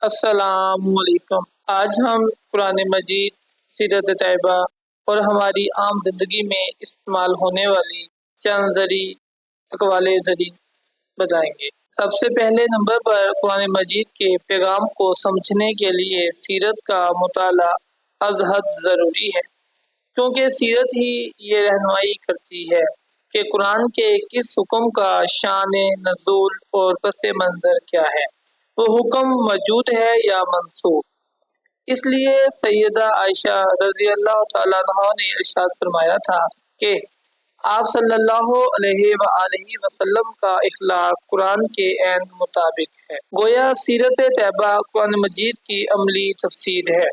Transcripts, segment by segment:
السلام علیکم۔ آج ہم قرآن مجید، سیرت طیبہ اور ہماری عام زندگی میں استعمال ہونے والی چند زرعی اقوال زرعی بتائیں گے۔ سب سے پہلے نمبر پر قرآن مجید کے پیغام کو سمجھنے کے لیے سیرت کا مطالعہ از حد ضروری ہے، کیونکہ سیرت ہی یہ رہنمائی کرتی ہے کہ قرآن کے کس حکم کا شان نزول اور پس منظر کیا ہے، وہ حکم موجود ہے یا منسوخ۔ اس لیے سیدہ عائشہ رضی اللہ تعالیٰ عنہا نے ارشاد فرمایا تھا کہ آپ صلی اللہ علیہ وآلہ وسلم کا اخلاق قرآن کے عین مطابق ہے۔ گویا سیرت طیبہ قرآن مجید کی عملی تفسیر ہے۔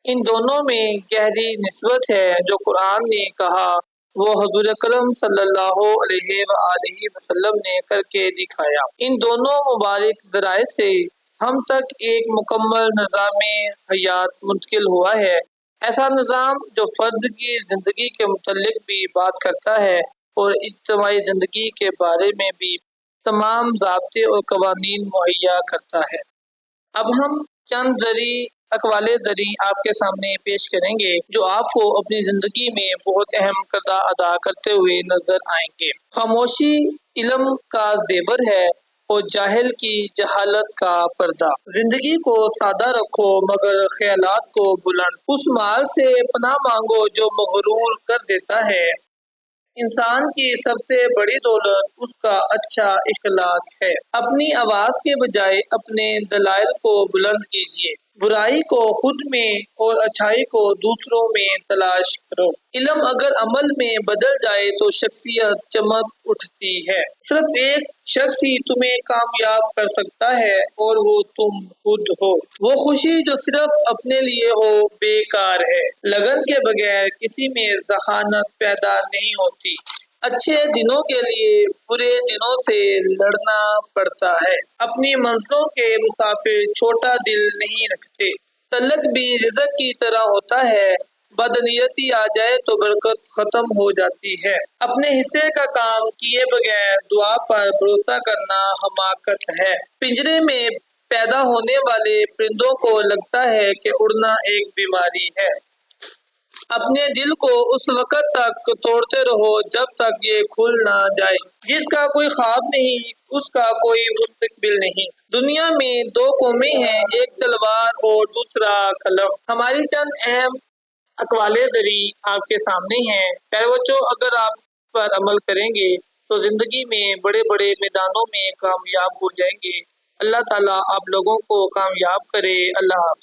ان دونوں میں گہری نسبت ہے۔ جو قرآن نے کہا وہ حضور اکرم صلی اللہ علیہ وآلہ وسلم نے کر کے دکھایا۔ ان دونوں مبارک ذرائع سے ہم تک ایک مکمل نظام حیات منتقل ہوا ہے، ایسا نظام جو فرد کی زندگی کے متعلق بھی بات کرتا ہے اور اجتماعی زندگی کے بارے میں بھی تمام ضابطے اور قوانین مہیا کرتا ہے۔ اب ہم چند زرعی اقوال زرعی آپ کے سامنے پیش کریں گے جو آپ کو اپنی زندگی میں بہت اہم کردار ادا کرتے ہوئے نظر آئیں گے۔ خاموشی علم کا زیور ہے اور جاہل کی جہالت کا پردہ۔ زندگی کو سادہ رکھو مگر خیالات کو بلند۔ اس مال سے پناہ مانگو جو مغرور کر دیتا ہے۔ انسان کی سب سے بڑی دولت اس کا اچھا اخلاق ہے۔ اپنی آواز کے بجائے اپنے دلائل کو بلند کیجیے۔ برائی کو خود میں اور اچھائی کو دوسروں میں تلاش کرو۔ علم اگر عمل میں بدل جائے تو شخصیت چمک اٹھتی ہے۔ صرف ایک شخص ہی تمہیں کامیاب کر سکتا ہے اور وہ تم خود ہو۔ وہ خوشی جو صرف اپنے لیے ہو بیکار ہے۔ لگن کے بغیر کسی میں ذہانت پیدا نہیں ہوتی۔ اچھے دنوں کے لیے برے دنوں سے لڑنا پڑتا ہے۔ اپنی منزلوں کے مسافر چھوٹا دل نہیں رکھتے۔ تعلق بھی رزق کی طرح ہوتا ہے، بدنیتی آ جائے تو برکت ختم ہو جاتی ہے۔ اپنے حصے کا کام کیے بغیر دعا پر بھروسہ کرنا حماقت ہے۔ پنجرے میں پیدا ہونے والے پرندوں کو لگتا ہے کہ اڑنا ایک بیماری ہے۔ اپنے دل کو اس وقت تک توڑتے رہو جب تک یہ کھل نہ جائے۔ جس کا کوئی خواب نہیں اس کا کوئی مستقبل نہیں۔ دنیا میں دو قومیں ہیں، ایک تلوار اور دوسرا قلم۔ ہماری چند اہم اقوال زرعی آپ کے سامنے ہیں۔ پیارے بچوں، اگر آپ پر عمل کریں گے تو زندگی میں بڑے بڑے میدانوں میں کامیاب ہو جائیں گے۔ اللہ تعالیٰ آپ لوگوں کو کامیاب کرے۔ اللہ حافظ۔